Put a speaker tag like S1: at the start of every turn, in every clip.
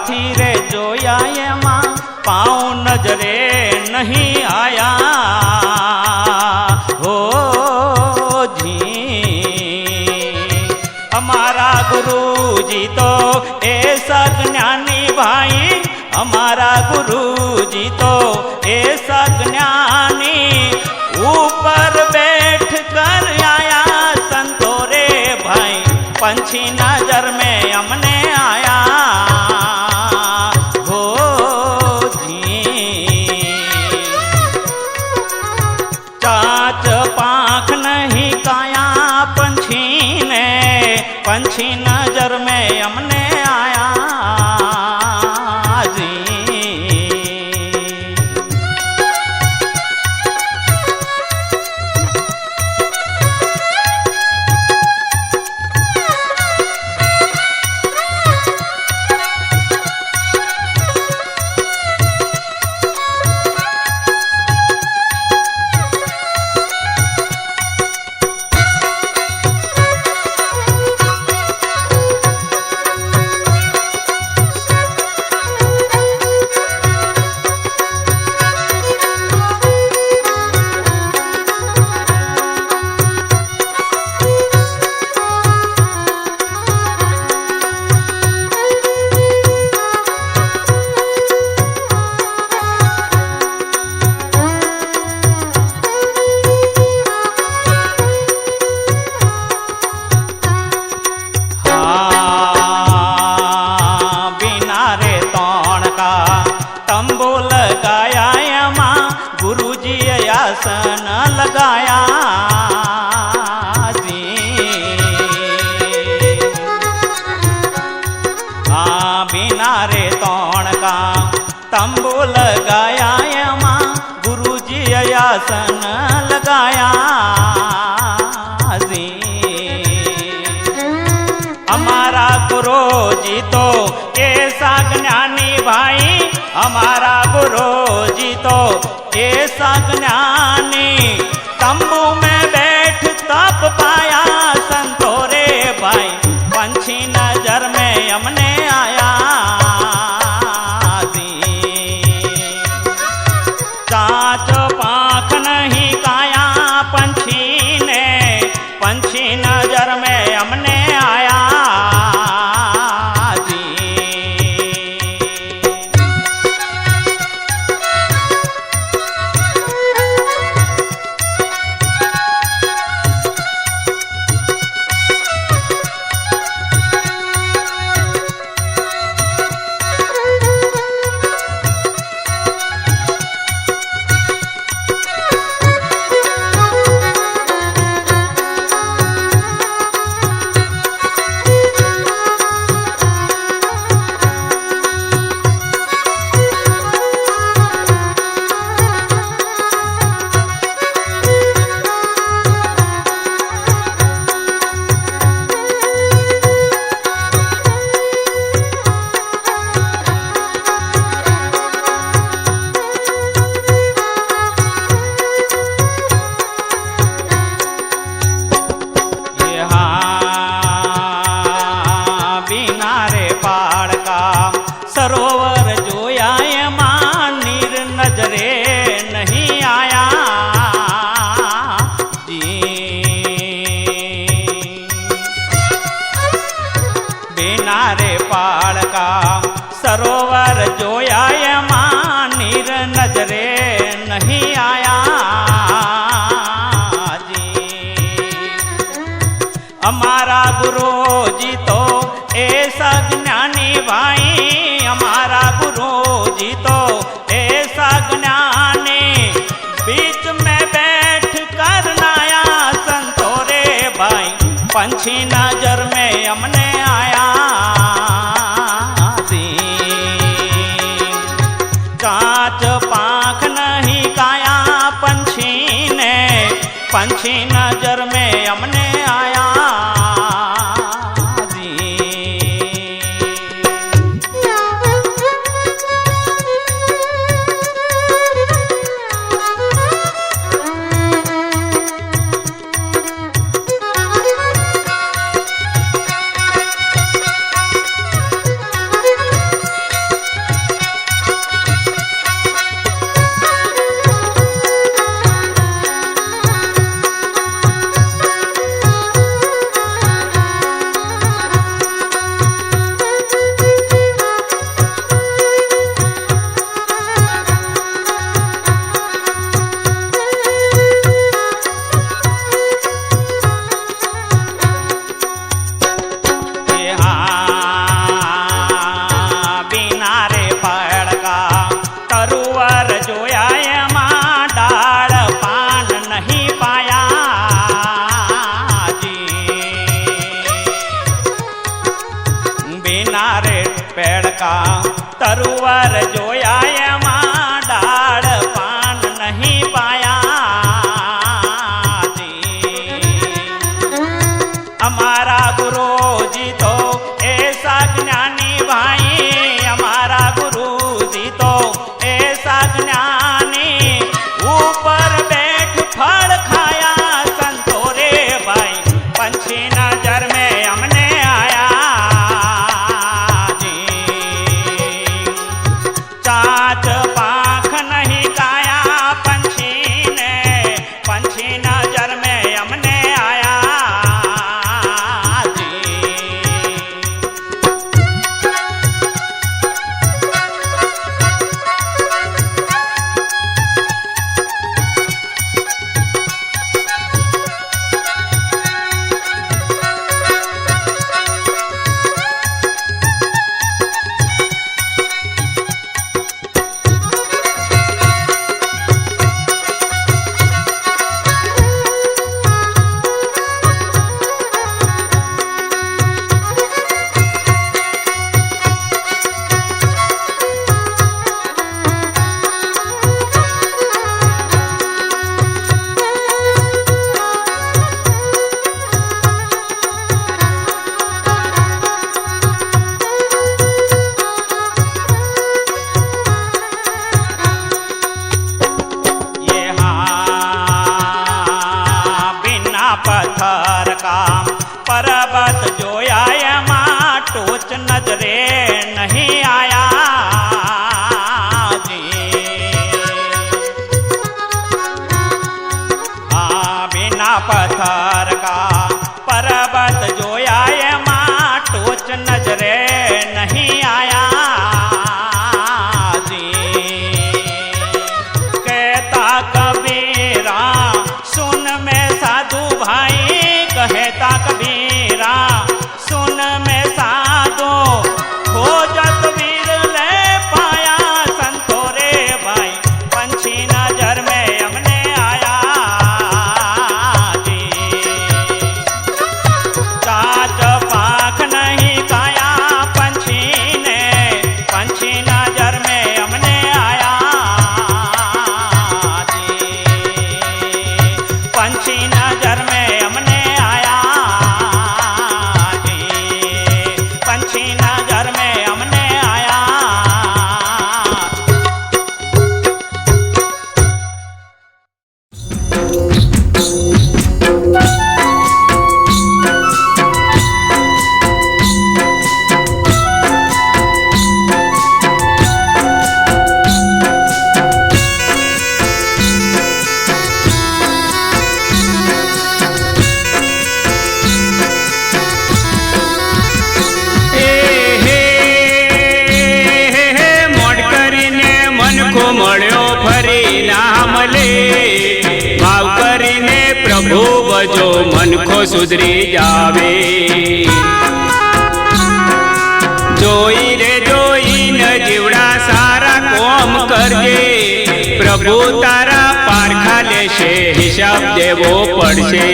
S1: हाथी रे जोया एमा पाँव नजरे नहीं आया हो जी। हमारा गुरुजी तो ऐसा ज्ञानी भाई, हमारा गुरुजी तो ऐसा ज्ञानी, ऊपर बैठ कर आया संतों रे भाई, पंछी नजर में हमने आया हो जी। चाच पाख नहीं काया पंछी ने, पंछी नजर में हमने आया जी। आसन लगाया जी। बिना रे तोड़ का तंबू लगाया माँ, गुरुजी आसन लगाया जी। हमारा गुरुजी तो ऐसा ज्ञानी भाई, हमारा गुरुजी तो ऐसा ज्ञानी, तंबू में बैठ तप पाया संतों रे भाई, पंछी नजर में हमने आया जी। चाच पाख नहीं काया पंछी ने, पंछी नजर में हमने आया सरोवर जोया माँ, नीर नजरे नहीं आया जी। बिना रे पहाड़ का सरोवर जोया माँ, नीर नजरे नहीं आया जी। हमारा गुरुजी तो ऐसा ज्ञानी भाई, हमारा गुरुजी तो ऐसा ज्ञानी, बीच में बैठ कर नाया संतों रे भाई, पंछी नजर में हमने आया जी। कांच पाख नहीं काया पंछी ने, पंछी नजर में हमने आया पत्थर का पर्वत जोया एમાં टोच नजरे नहीं आया जी। बिना पत्थर का पर्वत जोया एમાં टोच नजरे नहीं आया जी। कहता कबीरा सुन में साधु भाई, कहता कबीरा सुन में साधु, खोजत वीर ले पाया संतो रे भाई, पंछी नजर में हमने आया जी। चाच पाख नहीं खाया पंछी ने, पंछी नजर में हमने आया जी। पंछी नजर में हमने आया जी। पंछी नजर में हमने आया।
S2: મોડ કરીને મનખો મળ્યો ફરી નામ લે, ભાવ કરીને પ્રભુ ભજો મનખો સુધરી જાવે। જોઈ રે જોઈ ન જીવડા સારા કોમ કરજે, પ્રભુ તારા પારખા લેશે, હિસાબ દેવો પડશે।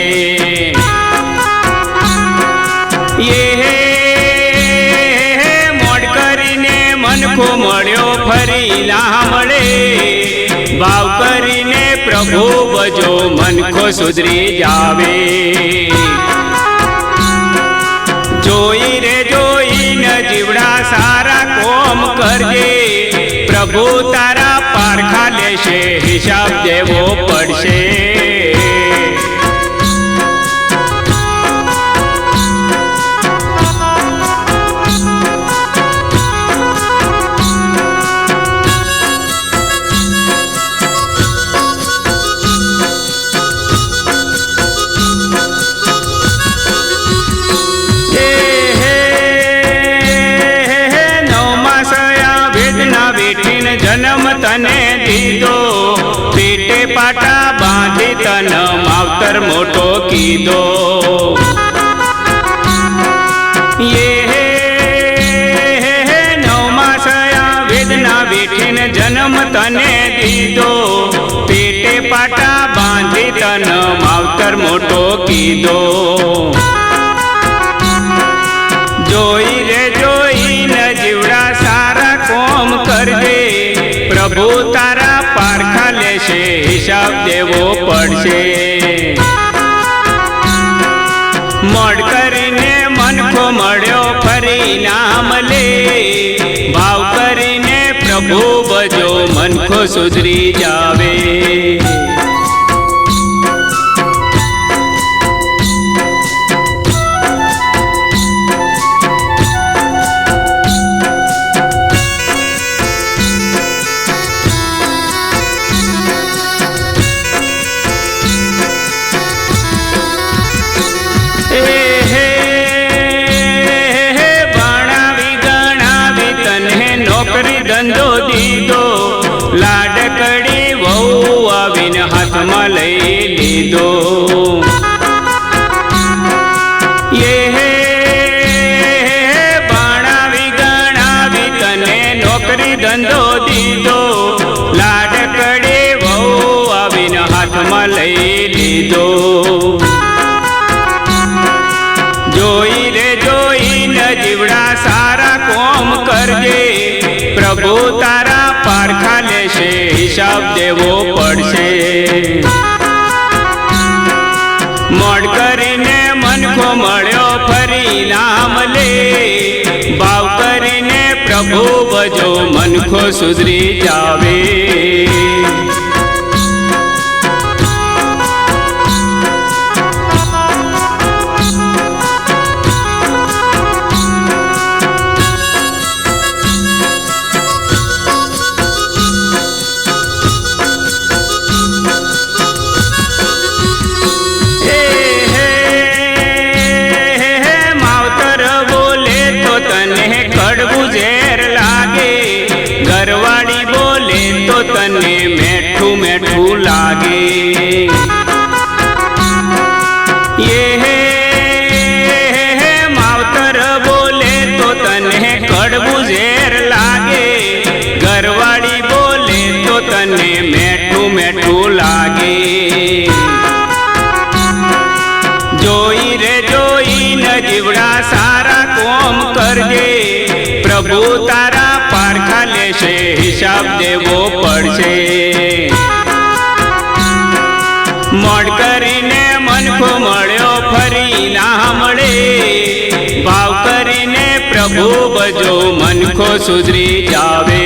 S2: મોડ કરીને મનખો મળ્યો ફરી ના મળે, ભાવ કરીને પ્રભુ ભજો મનખો સુધરી જાવે। જોઈ રે જોઈ ન જીવડા સારા કોમ કરજે, પ્રભુ તારા પારખા લેશે, હિસાબ દેવો પડશે। જન્મ તને દીધો, પેટે પાટા બાંધી તન માવતર મોટો કીધો। નવમા સયા વેદના બેઠીને જન્મ તને દીધો, પેટે પાટા બાંધી તન માવતર મોટો કીધો। જોઈ રે જોઈ ન જીવડા સારા કોમ કરજે, પ્રભુ તારા પારખા લેશે, હિસાબ દેવો પડશે। મોડ કરીને મનખો મળ્યો ફરી નામ લે, ભાવ કરીને પ્રભુ ભજો મનખો સુધરી જાવે। ધંધો દીધો, લાડકડી વહુ આવીને હાથમાં લઈ લીધો। ભણાવી ગણાવી તને નોકરી ધંધો દીધો, લાડકડી વહુ આવીને હાથમાં લઈ લીધો। જોઈ રે જોઈ ન જીવડા સારા કોમ કરજે, પ્રભુ તારા પારખા લેશે, હિસાબ દેવો પડશે। મોડ કરીને મનખો મળ્યો ફરી નામ લે, ભાવ કરીને પ્રભુ ભજો મનખો સુધરી જાવે। લાગે. એ માવતર બોલે તો તને કડવું ઝેર લાગે, ઘરવાળી બોલે તો તને મેઠું મેઠું લાગે. જોઈ રે જોઈને જીવડા સારા કોમ કરજે, પ્રભુ તારા પારખા લેશે, હિસાબ દેવો પડશે. મોડ કરીને મનખો મળ્યો ફરી ના મળે, ભાવ કરીને પ્રભુ ભજો મનખો સુધરી જાવે.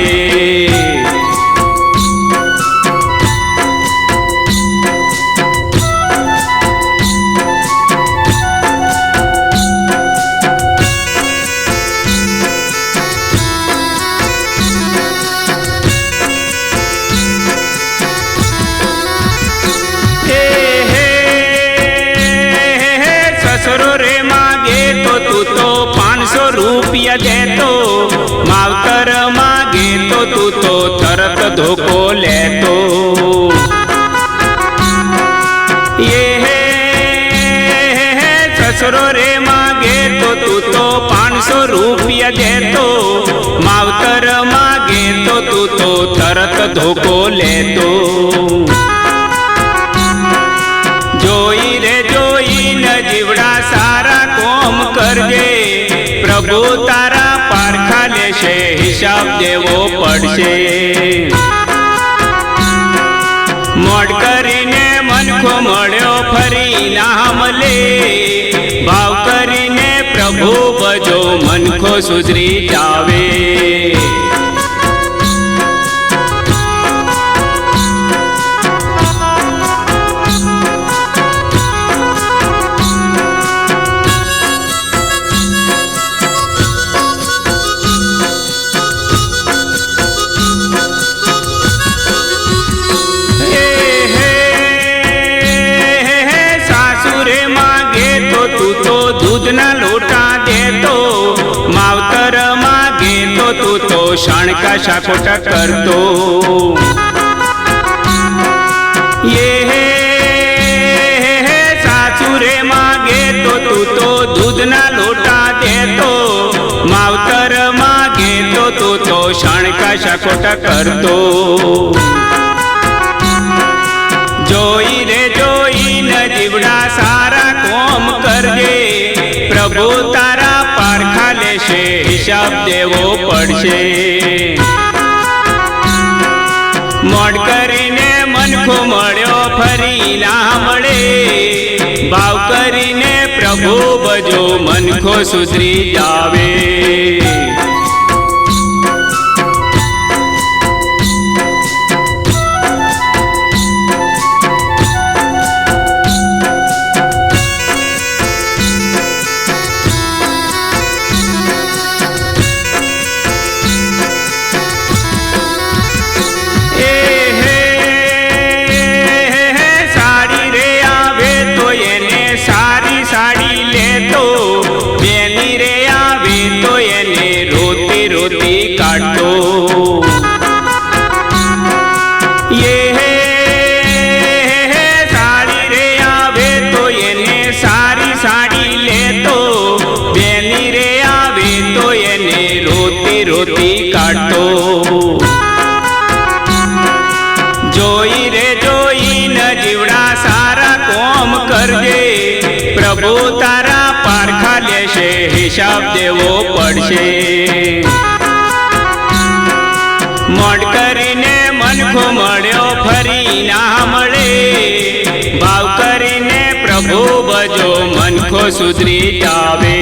S2: સસરો રે માગે તો તું તો 500 રૂપિયા દેતો, માવતર માગે તો તું તો તરત ધોકો લેતો. સસરો રે માગે તો તું તો 500 રૂપિયા દેતો, માવતર માગે તો તું તો તરત ધોકો લેતો. જોઈ રે જોઈને જીવડા સારા કોમ કરજે, પ્રભુ તારા પારખા લેશે, હિસાબ દેવો પડશે. મોડ કરીને મનખો મળ્યો ફરી ના મળે, ભાવ કરીને પ્રભુ ભજો મનખો સુધરી જાવે. દૂધના લોટા દેતો, માવતર માગે તો તું તો શાણકા શાકોટા કરતો. સાસુરે માગે તો તું તો દૂધના લોટા દેતો, માવતર માગે તો તું તો શાણકા શાકોટા કરતો. જોઈ રે જોઈને જીવડા સારા કોમ કરજે, પ્રભુ તારા પારખા લેશે, હિસાબ દેવો પડશે. મોડ કરીને મનખો મળ્યો ફરી ના મળે, ભાવ કરીને પ્રભુ ભજો મનખો સુધરી જાવે. કાઢતો. સાડી રે આવે તો એને સારી સાડી લેતો, બેની રે આવે તો એને રોતી રોતી કાઢતો. જોઈ રે જોઈને જીવડા સારા કોમ કરજે, પ્રભુ તારા પારખા લેશે, હિસાબ દેવો પડશે. મોડ કરીને મનખો મળ્યો ફરી ના મળે, ભાવ કરીને પ્રભુ ભજો મનખો સુધરી જાવે.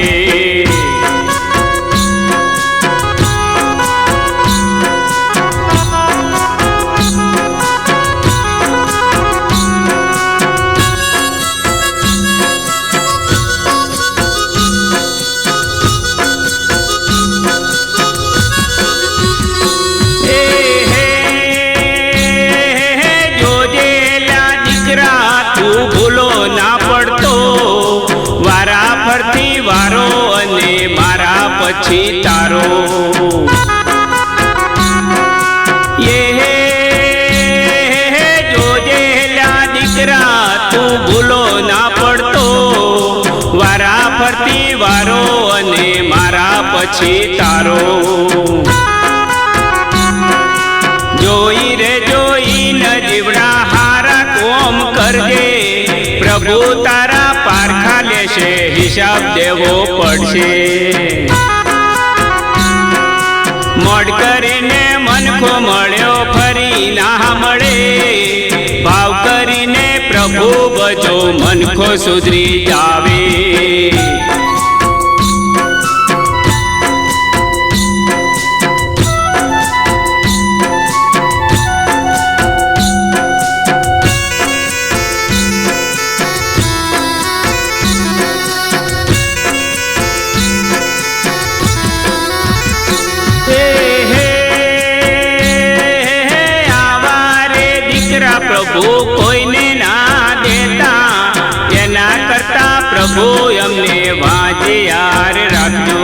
S2: પછી તારો જોજે ભૂલો ના પડતો, વારા ફરતી વારો અને મારા પછી તારો. જોઈ રે જોઈ ન જીવડા હારા કોમ કરજે, પ્રભુ તારા પારખા લેશે, હિસાબ દેવો પડશે. મોડ કરીને મનખો મળ્યો ફરી ના મળે, ભાવ કરીને પ્રભુ ભજો મનખો સુધરી જાવે. પ્રભુ કોઈને ના દેતા, એના કરતા પ્રભુ અમને વાજે યાર રાખજો.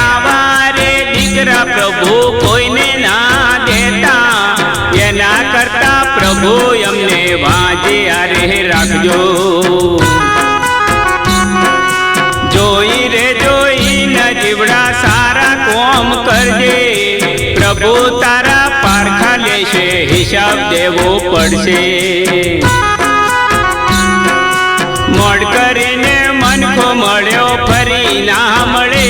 S2: આવારે દીકરા પ્રભુ કોઈને ના દેતા, એના કરતા પ્રભુ અમને વાજે યાર રાખજો. જોઈ રે જોઈ ન જીવડા સારા કોમ કરજે, પ્રભુ તારા પારખા લેશે, હિસાબ દેવો પડશે. મોડ કરીને મનખો મળ્યો ફરી ના મળે,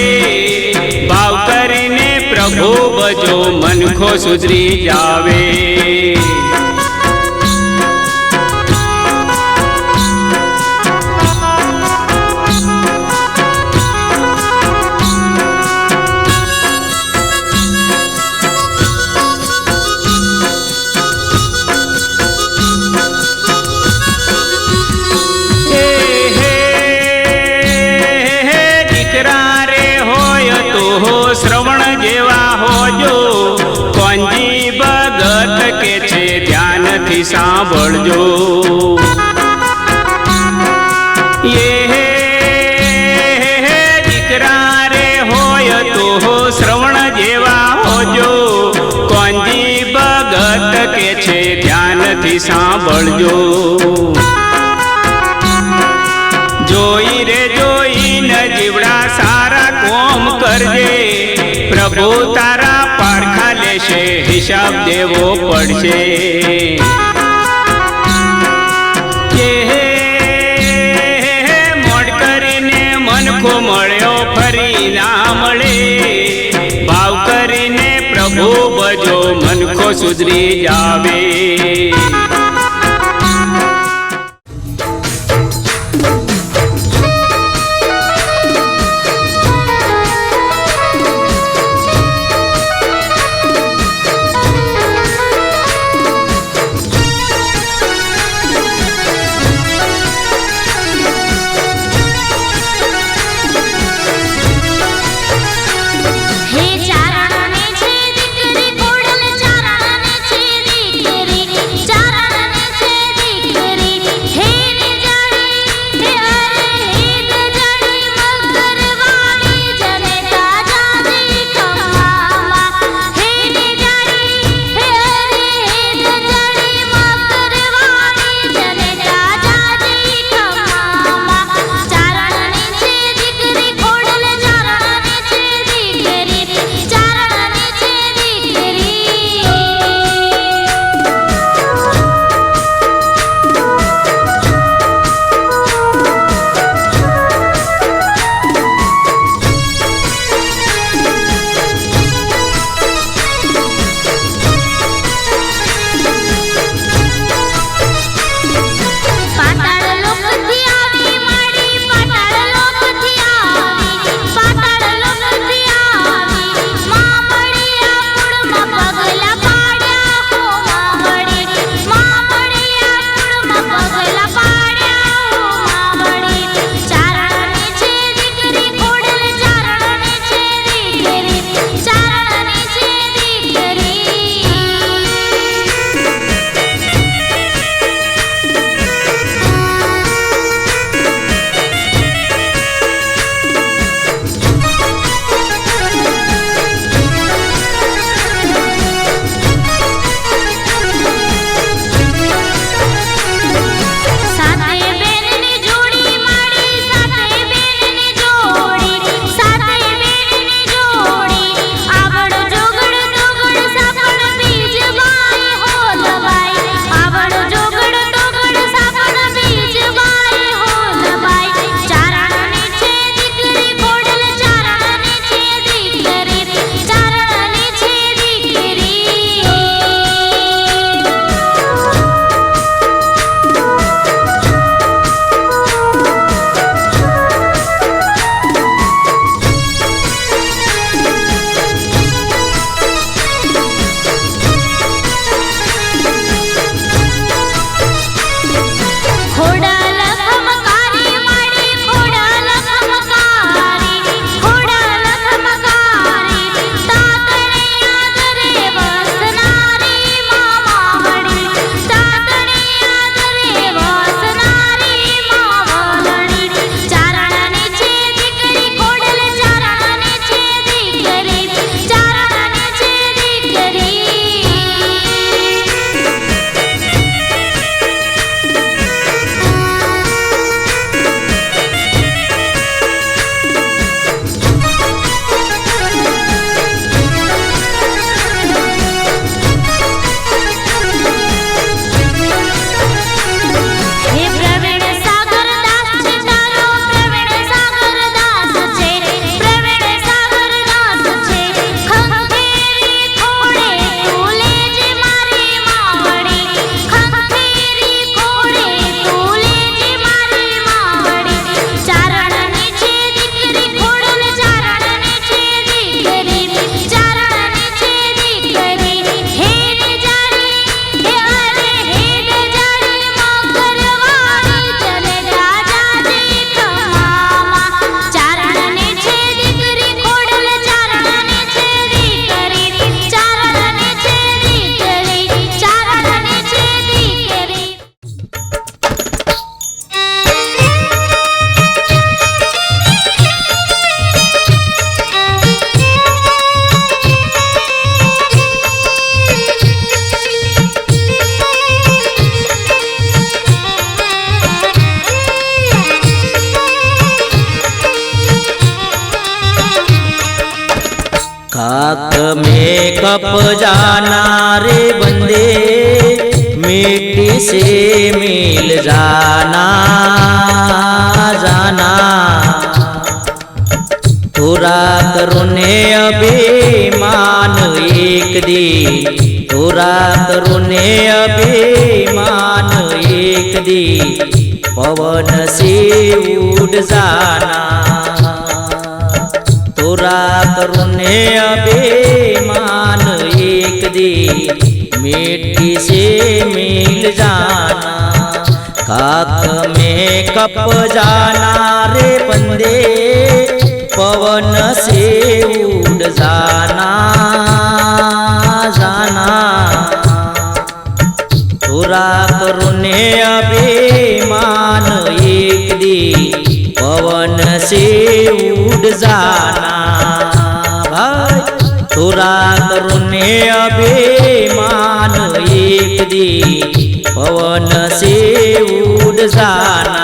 S2: ભાવ કરીને પ્રભુ ભજો મનખો સુધરી જાવે. શ્રવણ જેવા હોજો, કોંજી ભગત કે છે ધ્યાનથી સાંભળજો. દીકરા રે હોય તો શ્રવણ જેવા હોજો, કોંજી ભગત કે છે ધ્યાનથી સાંભળજો. જોઈ રે જોઈ ન જીવડા સારા કોમ કરજે, પ્રભુ તારા પારખા લેશે, હિસાબ દેવો પડશે. મોડ કરીને મનખો મળ્યો ફરી ના મળે, ભાવ કરીને પ્રભુ ભજો મનખો સુધરી જાવે.
S3: હે ચારણને છે દીકરી, ઘોડલ ચારણને છે દીકરી, ચારણ
S4: कप जाना रे बंदे मिट्टी से मिल जाना जाना थोड़ा करो ने अभिमान एक दी थोड़ा करो ने अभिमान एक दी पवन से उड़ जाना थोड़ा करो ने अभिमान एक दी मिट्टी से मिल जाना खाक में कप जाना रे बंदे पवन से उड़ जाना जाना थोड़ा करो ने अभिमान एक दी पवन से उड़ जाना भाई थोड़ा करो ने अभिमान एक दी पवन से उड़ जाना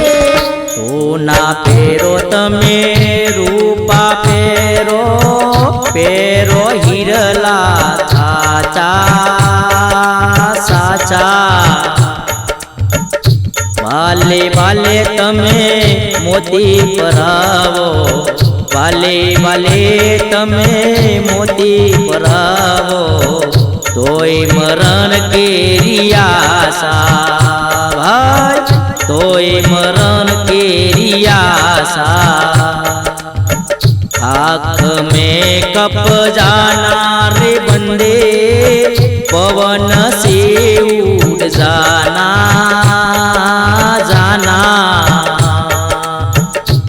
S4: सोना पेरो तमे रूपा पेरो पेरो हिरला साचा साचा बाले बाले तमे मोती परावो बाले बाले तमे मोती परावो तोय मरण केरी आशा भाई तोय मरण केरी आशा आँख में कप जाना रे बंदे पवन से उड़ जाना जाना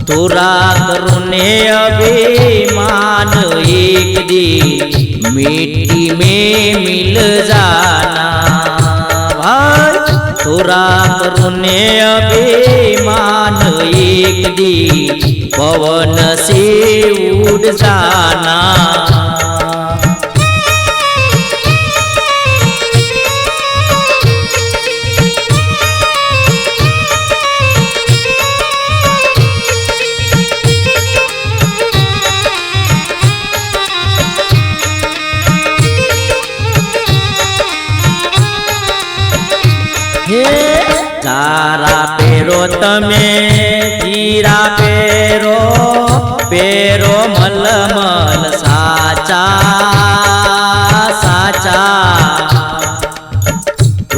S4: तोरा करो ने अभिमान एक दी मिट्टी में मिल जाना भाई तोरा करो ने अभिमान एक दी पवन से उड़ जाना तारा पेरो तमे हीरा पेरो पेरो मलमल साचा साचा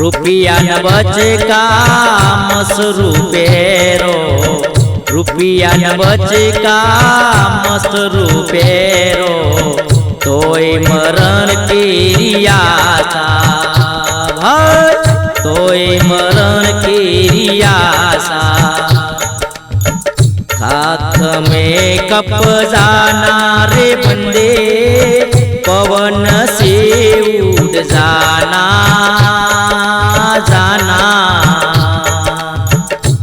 S4: रुपया न बचे का मसरू पेरो रुपया न बचे का मसरू पेरो तोय मरण केरी आशा भाई तोय मरण केरी आशा खाक में कप जाना रे बंदे पवन से उड़ जाना जाना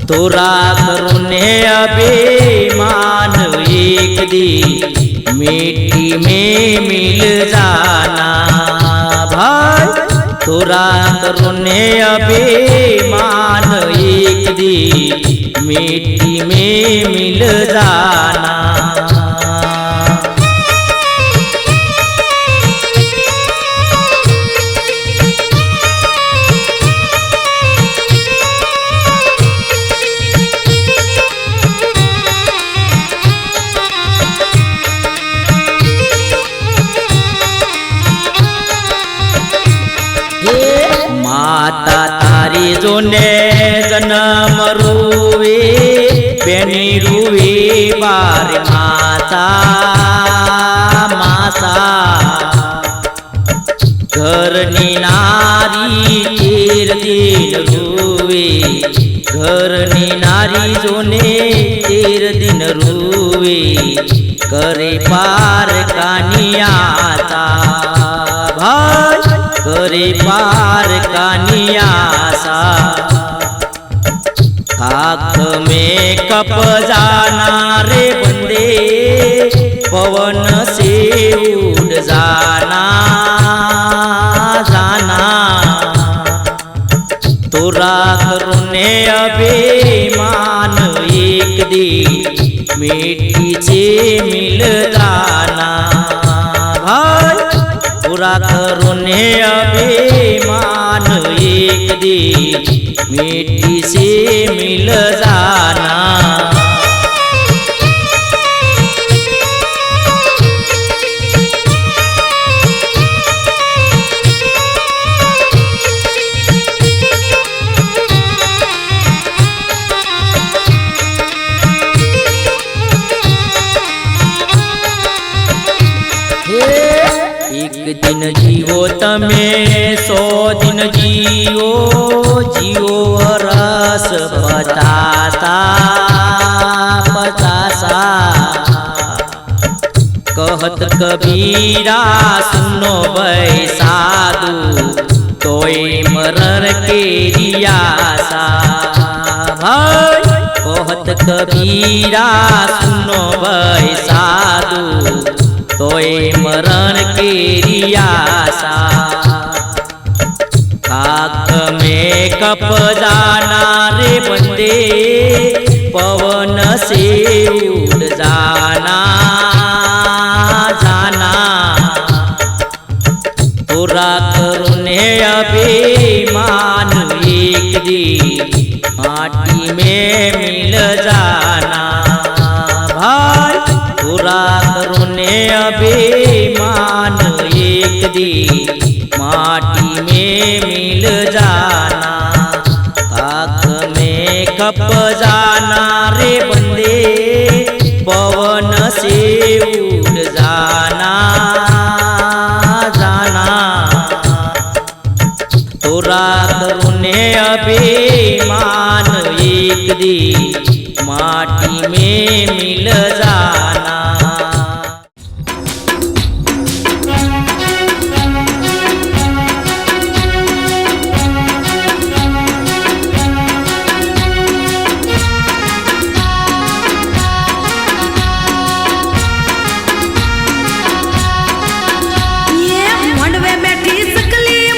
S4: तोरा करो ने अभिमान एक दी मिट्टी में मिल जाना भाई तोरा करो ने अभिमान एक दी मिट्टी में मिल जाना माता तारी जोने जन्म रुवे बेनी रुवे बार माता माता घरनी नारी तेर दिन रुवे घरनी नारी जोने तेर दिन रुवे करे पार कानियाता भाई करे पार कानियासा खाक में कप जाना रे बंदे, पवन से उड़ जाना जाना। तोरा करुणे अभिमान एक दिन मिट्टी से मिल जाना भाई। तोरा करुणे अभिमान एक दिन मिट्टी से मिल जाना। एक दिन जीवो तमे 100 दिन जियो, जियो रस पचासा पचासा। कहत कबीरा सुनो भाई साधु, तोय मरण के रियासा भाई। कहत कबीरा सुनो भाई साधु, तोय मरण के रियासा। खाक में कप जाना रे बंदे, पवन से उड़ जाना जाना। तोरा करुणे अभिमान एक दिन माटी में मिल जाना भाई। तोरा करुणे अभिमान एक दिन माटी में मिल जाना। खाक में कप जाना रे बंदे, पवन से उड़ जाना जाना। तोरा करुणे अभिमान एक दिन माटी में मिल जाना।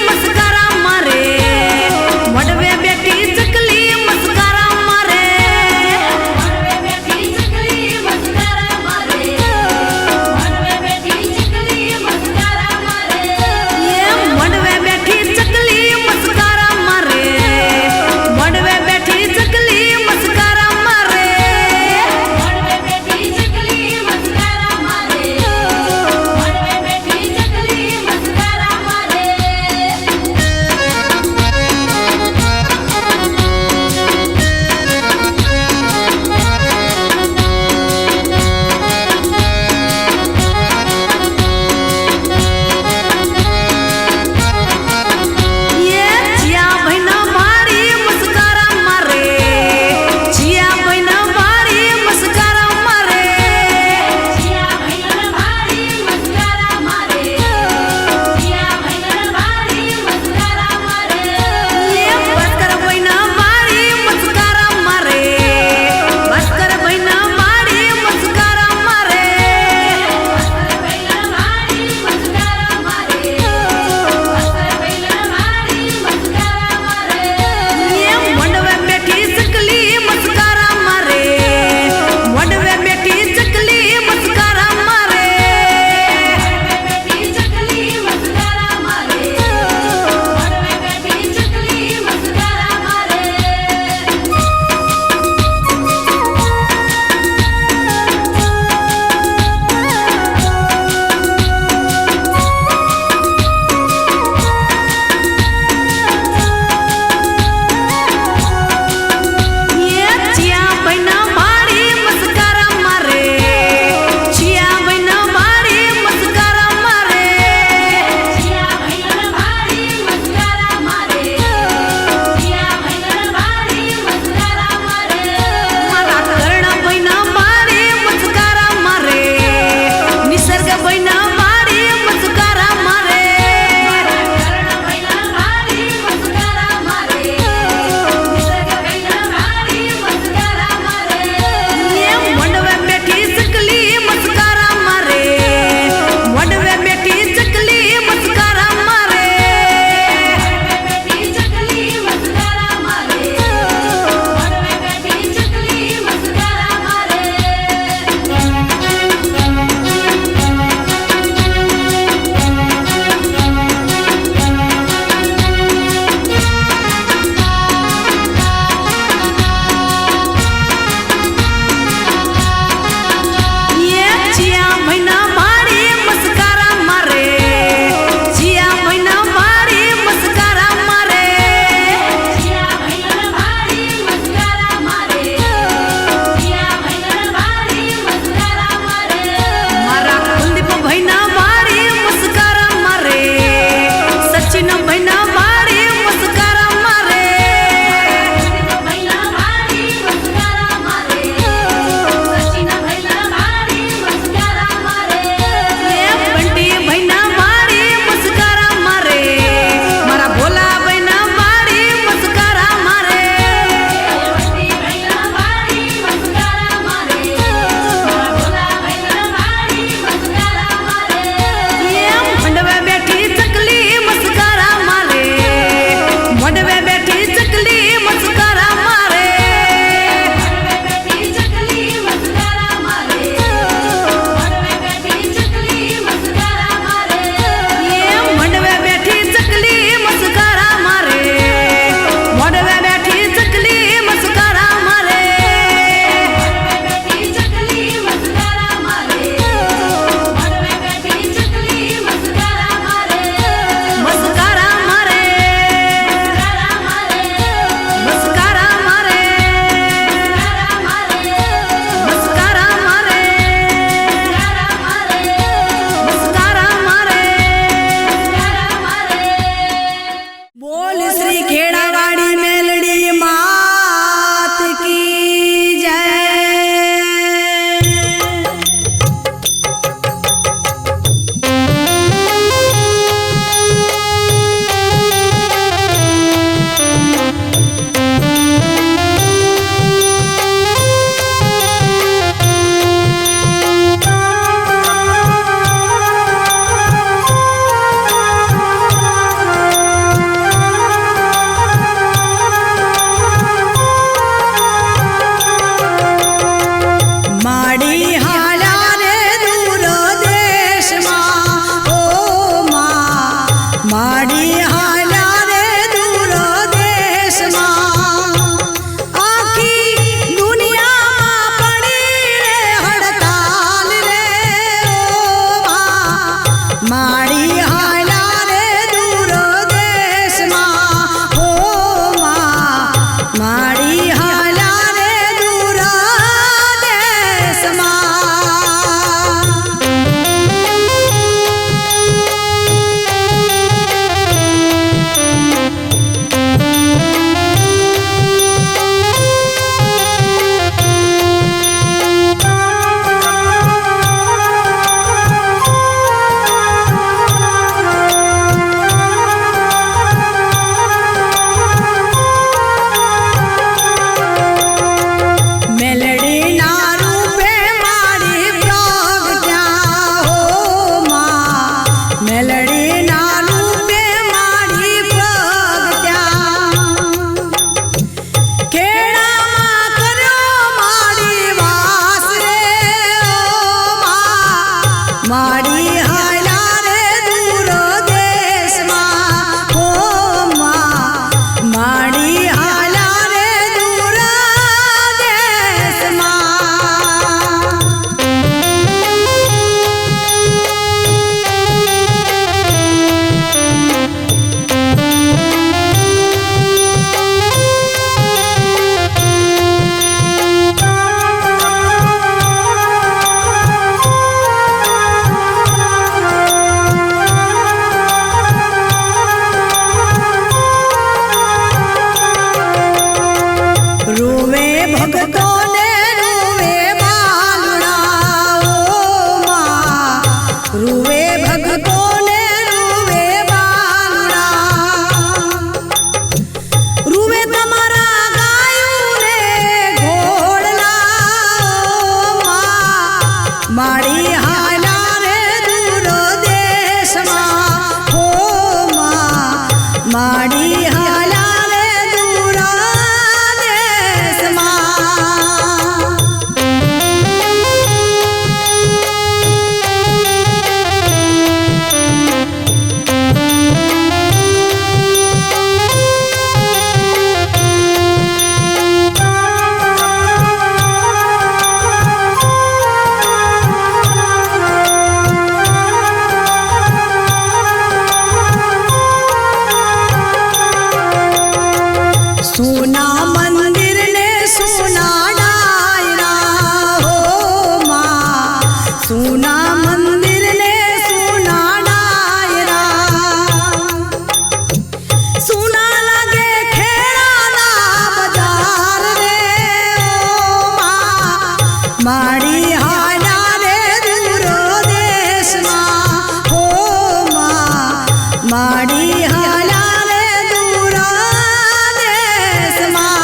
S3: मस्करा मारे માડી હાલા રે દૂરો દેશમાં હો માં માડી હાલા રે દૂરો દેશમાં સોના મંદિર ને સોના ડાયરા હો માં સોના મંદિર ને સોના ડાયરા સોના લાગે ખેડાના બજાર રે ઓ માં માડી હાલા રે દૂરો દેશમાં હો માં માડી હાલા રે દૂરો દેશમાં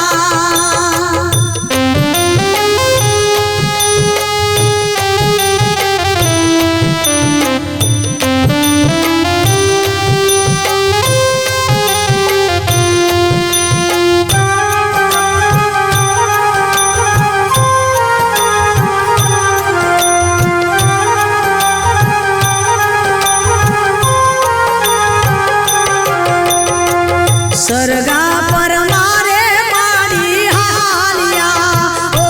S3: સરગા પર મારે માડી હાલિયા ઓ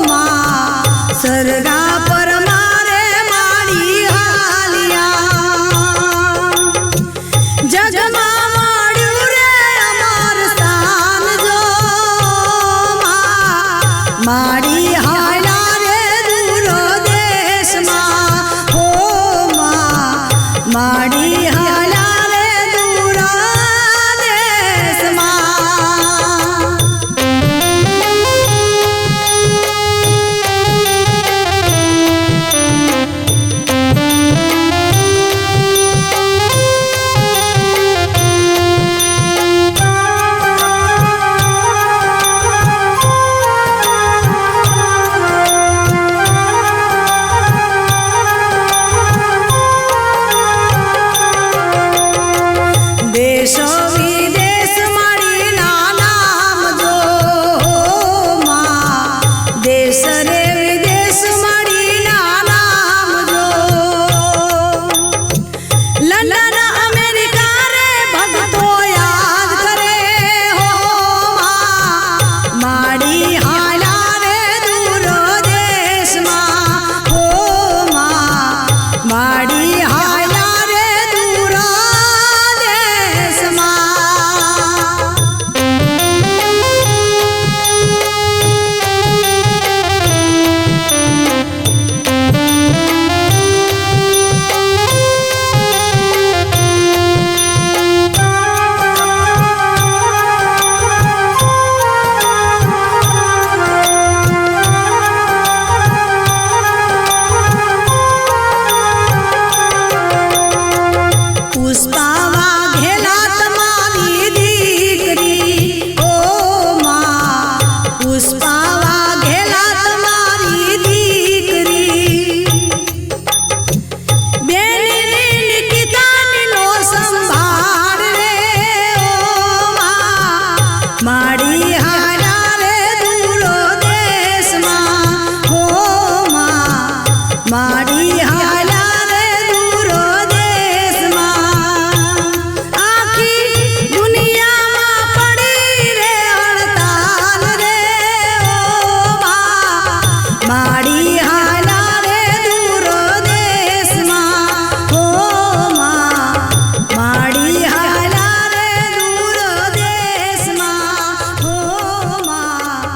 S3: માં સરગા પર મારે માડી હાલિયા જગમાં મળ્યું રે અમાર સ્થાન જો માં માડી હાલા રે દૂરો દેશમાં હો માં માડી હાલા રે દૂરો દેશમાં દેશ વિદેશ માડી ના નામ જો માં દેશ રે વિદેશ માડી ના નામ જો લંડન અમેરિકા રે ભક્તો યાદ કરે હો માં માડી હાલા રે દૂરો દેશમાં હો માં માડી હાલા રે દૂરો દેશમાં પુષ્પા વાઘેલા તમારી દીકરી ઓ માં પુષ્પા વાઘેલા તમારી દીકરી બેનની નિકિતાની લો સંભાળ રે ઓ માં માડી હાલા રે દૂરો દેશમાં હો માં માડી હાલા રે દૂરો દેશમાં આખી દુનિયામાં પડી રે હડતાલ રે ઓ માં માડી હાલા રે દૂરો દેશમાં હો માં માડી હાલા રે દૂરો દેશમાં હો માં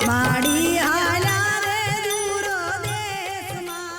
S3: માડી હાલા રે દૂરો દેશમાં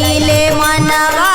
S3: लैले मनवा